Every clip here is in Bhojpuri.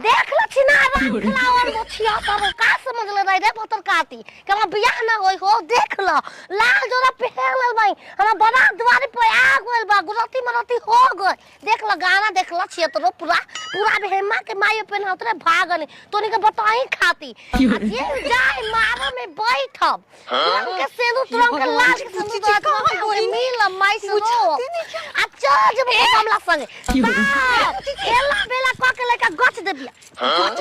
देख ल छिनारा खिलावन मोछिया तब का समझ ले रे भतर काती के हम बियाह ना होई हो देख ल लाल जोरा पहन ले भाई हम बना द्वारे पे आ गइल बा गुरती मनती हो गइल देख ल गाना देख ल क्षेत्र पूरा पूरा बेहमा के माई पे उतरे भागने तोनी के बताई खाती ये जाए मारा में बैठब रंग के सेनु तुरंग के लाल के सेनु तो मिल माई से अच्छा जब मामला संगे खेला बेला क के लेके गच दे बिया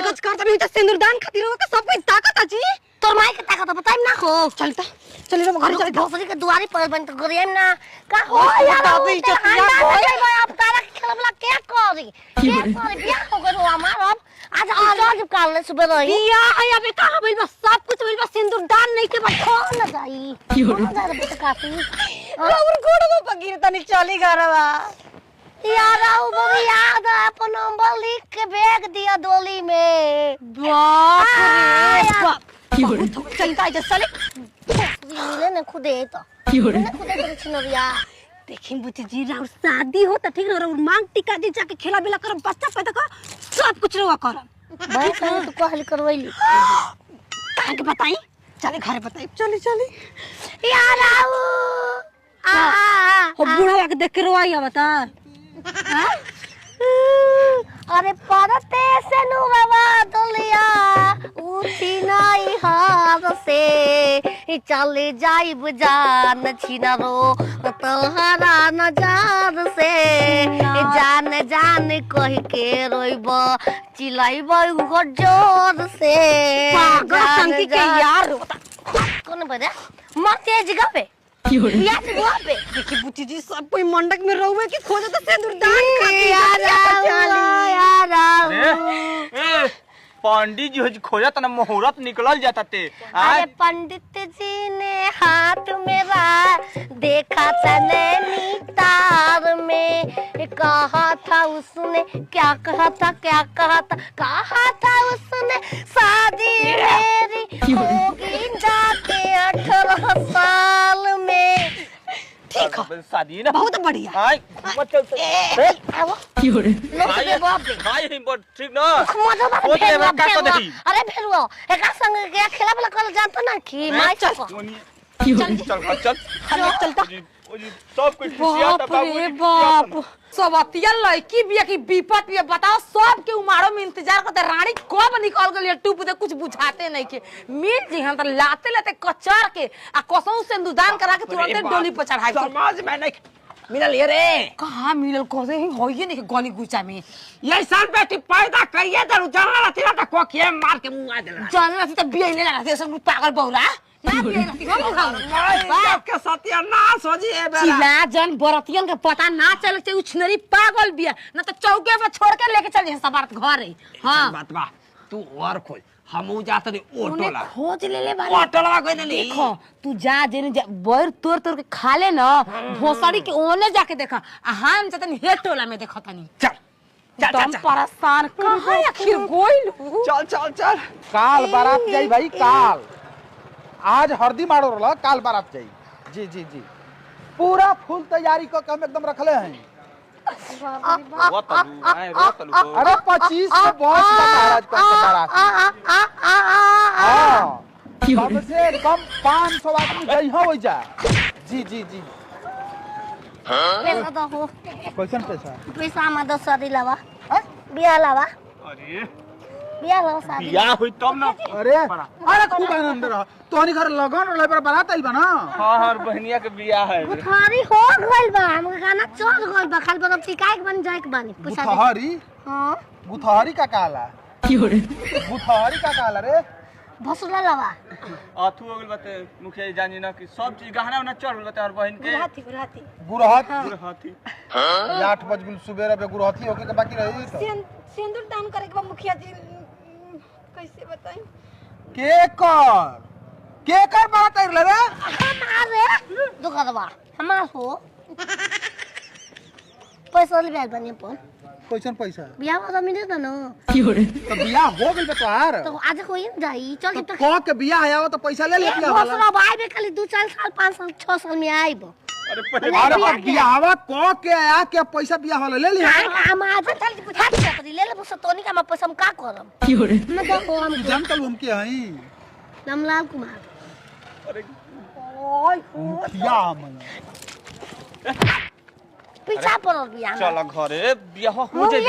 गच कर तभी त सिंदूरदान खातिर हो के सब कोई ताकत अछि तोर माई के ताकत बताई ना हो चलता चल रे घर चल भोसरी के दुआरी पर बन तो गरियम ना का हो यार अभी चतिया भाई अब तारा खेलबला के करी बिया हो गरो हमार अब आज आज काल ले सुबह रही बिया है अबे कहां भइल बा सब कुछ भइल बा सिंदूरदान नहीं के बा कौन जाई कौन काफी और गोड़ में पगिर तनी चली घरवा यार वो याद अपन नंबर लिख के भेज दिया डोली में बाप रे बाप चलता है चले मिले न खुदे तो खुदे कर छिनरिया देखिन बुची जी राउर शादी हो त ठीक न राउर मांग टिका दी जाके खेला बेला कर बच्चा पैदा कर सब कुछ रवा कर भाई कहीं तो कहल करवैली काहे के बताई चले घरे बताई चली चली यार आओ हो बूढ़ा के देख के रोई बता अरे परते से नुवा दलिया उठी नहीं हाथ से चले जाई जान छिनरो तोहरा नजर से जान जान कह के रोइब चिल्लाइब हो जोर से पागल के यार कौन बजा मते जगह पे यार जगह पे देखी बुची जी सब कोई मंडक में रहवे कि खोजे तो सिंदूरदान खाती यार ए पंडित जी खोजत ना मुहूर्त निकलल जाता ते अरे पंडित जी ने हाथ मेरा देखा था नैनी तार में कहा था उसने क्या कहा था उसने शादी मेरी होगी जाके 18 साल में ठीक है शादी ना बहुत बढ़िया हां मत चल आओ लोग बाप रे भाई बहुत ठीक ना हो जे का को देखी अरे भेलुओ एका संग गया खेला वाला कल जानत ना कि माई चल चलता सब कुछ खुशियात बाप सब अतिया लड़की बिया की विपत बिया बताओ सब के उमारो में इंतजार करते रानी कब निकल गई टूप दे कुछ बुझाते नहीं के मिल जी हम त लाते लाते कचर के आ कसौ सिंदूरदान करा के तुरंत डोली पर चढ़ाई समझ में नहीं मिलल ये रे कहां मिलल कोसे होइए नहीं गली गुचा में ये साल बेटी पैदा करिए दरु जानला रहती ना त कोके मार के मुंह आ देला जानला रहती त बिया ले लगा सब पागल बौरा ना बिया रहती हो बाप के सत्यानाश हो जी ए बेरा चिल्ला जन बरतियन के पता ना चले से उछनरी पागल बिया ना तो चौके पे छोड़ के लेके चल जे सबारत घरे हां बात बा तू और खोज हमू जात रे ओटोला खोज ले ले बारे ओटोला कोई नहीं देखो तू जा जेने बैर तोड़ तोड़ के खा ले ना भोसड़ी के ओने जाके देखा हम जतन हे टोला में देखा तनी चल तुम परेशान कहां आखिर गोइल चल काल बारात जाई भाई काल आज हरदी मारो रहा काल बारात जाई जी जी जी पूरा फुल तैयारी को हम एकदम रखले हैं अरे 25 से बॉस महाराज का बारात कम से कम 500 आदमी गई हो जा जी जी जी पैसा दो हो कैसन पैसा में 10 शादी लावा बियाह लावा अरे बियाह लावा शादी बियाह हुई तब ना अरे खूब आनंद रहा तोहनी घर लगन रहले पर बारात आइल बा ना हां बहनिया के बियाह है बुथारी हो गइल बा हम गाना चल गइल बा खाली बदम टिकाई के बन जाए के बानी बुथारी हां बुथारी का कहला बुथारी का कहला रे भसुला लावा आथू हो गेल बाते मुखिया जी जानी ना कि सब चीज गहना ना चढ़ गेल और बहन के गुरहथी 8 बज गेल सुबेरे पे गुरहथी होके के बाकी रही तो सिंदूर दान करे के बा मुखिया जी कैसे बताई के कर बात आइल रे हमारे दुकानवा हमार हो पैसा ले बनी अपन कैसन पैसा बियाह वाला मिले त न तो बियाह हो गेल बा तोहार तो आज कोई न जाई चल तो के बियाह आया तो पैसा ले ले वाला भाई बे खाली 2-4 साल 5 साल 6 साल में आइबो अरे पहले अरे बा बियाहवा को के आया के पैसा बियाह वाला ले लिया हम आज चल बुझा के ले ले बस तोनी का मैं पैसा हम का करम मैं देखो हम जान तल हम के हई रामलाल कुमार अरे मुखिया मन पीछा पड़ल बियाह चल घरे बियाह हो जाई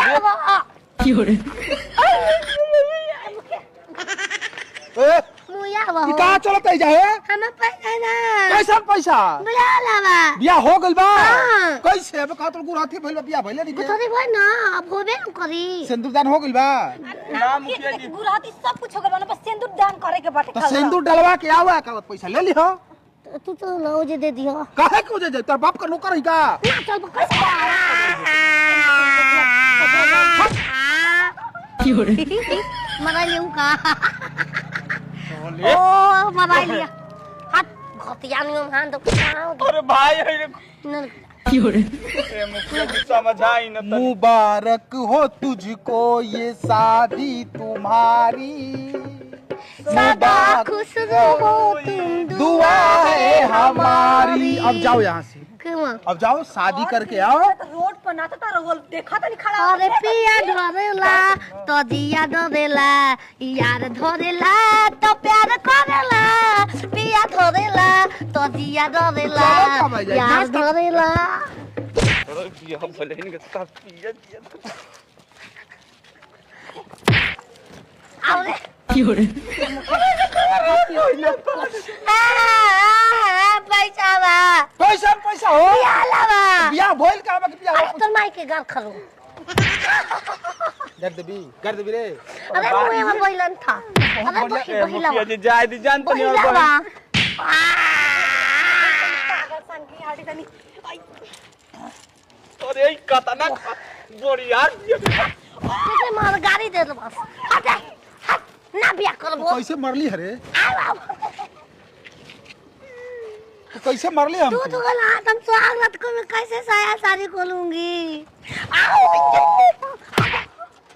ए मुया ई वो का चलत है जाए हमें पैसा ना कैसा पैसा बियाह लावा बियाह हो गइल बा हाँ। कैसे अब का तो गुराथी भइल बा बियाह भइले नहीं थोड़ी भाई ना अब होबे न करी सिंदूरदान हो गइल बा ना मुखिया जी गुराती सब कुछ हो गइल बा, बस सिंदूर दान करे के बाटे तो सिंदूर डलवा के आवा का पैसा ले लिहो तू तो लो जे दे दियो काहे को जे तेरे बाप का नौकर है का ना चल कैसे मरा लियो का बोले ओ मरा लिया हाथ घटिया नहीं हां तो अरे भाई अरे न मुखिया जी समझाई न तनी मुबारक हो तुझको ये शादी तुम्हारी सदा खुश रहो तुम दुआ है हमारी अब जाओ यहाँ से क्यों अब जाओ शादी करके आओ रोड पर नाता तो रोल देखा तो नहीं खड़ा अरे पिया धरेला तो दिया धरेला यार धरेला तो प्यार करेला पिया धरेला तो दिया धरेला चलो कब आ जाए? यार नाश्ता- धरेला अरे बियाह भले नहीं सब पिया दिया अरे पैसा बा पैसा पैसा हो पिया लावा बियाह भइल का बा बियाह अरे तो माई के घर खलो कर देबी रे अरे मुए में बोलन था अरे ए, बहिला मुखिया जी जाए दी जान तो नहीं और बहिला बा अरे ई कतना बोरी यार कैसे मार गाड़ी दे दो बस हट जा, हट ना बिया करबो कैसे मरली हरे आओ कैसे मरली हम तू तो गला तुम स्वागत को मैं कैसे साया साड़ी खोलूंगी आओ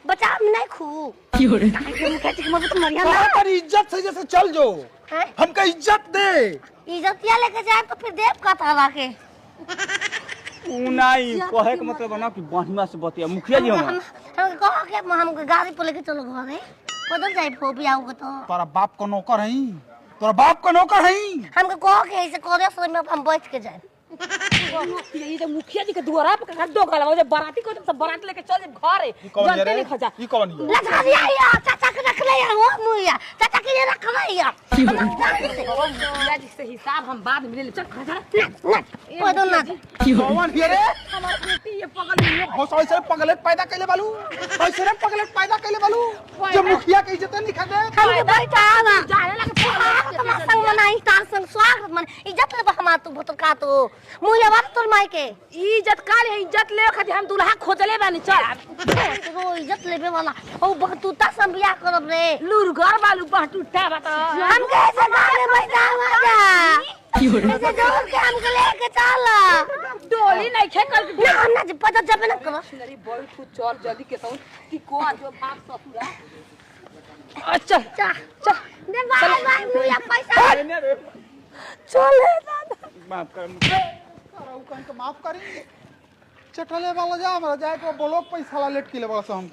बचा हम नहीं खू मुखिया जी मत मरिया ना पर इज्जत से जैसे चल जो हैं? हमका इज्जत दे इज्जतिया लेके जाए तो फिर देव का ताला के उ नहीं कहे के मतलब ना कि बढ़िया से बतिया मुखिया जी हम हम कहो के हम गाड़ी पे लेके चलो घरे पैदल जाए फो भी आओगे तो तोरा बाप का नौकर है तोरा बाप का नौकर है हमको कहो के ऐसे करे सो में हम बैठ के जाए ये जो मुखिया जी के द्वारा पे का दो गला जो बाराती को सब बारात लेके चल जे घरे जनते नहीं खजा ई कौन है लगा दिया या चाचा के रख ले हो मुया चाचा के ये रख ले या मुखिया जी से हिसाब हम बाद में ले चल खजा पैदल ना कौन है रे हमार बेटी ये पगल ये हो सो ऐसे पगलेट पैदा कैले बालू ऐसे रे पगलेट पैदा कैले बालू जब मुखिया के इज्जत नहीं खाते हम बैठा ना जाने लगे तुम संग मनाई तार संग स्वागत मन इज्जत ले हमार तू भतर का तो मुया बात तोर माई के इज्जत काल है इज्जत ले खातिर हम दूल्हा खोजले बानी चल रो इज्जत लेबे वाला ओ बहुतूता सम बियाह करब रे लूर घर बालू बहटूटा बता हम कैसे गाने बैठा जा ऐसे जोर के हमको लेके चल डोली नहीं खे कल ना हम ना पता जबे ना करो मेरी बड़ी तू चल जल्दी के तो कि कौन जो बाप ससुरा अच्छा चा चा दे बाय बाय मुया पैसा चल दादा माफ कर मुखिया कराऊ कहीं के माफ करी चटले वाला जा हमरा जाए को ब्लॉक पैसा ला लेट के ले वाला हम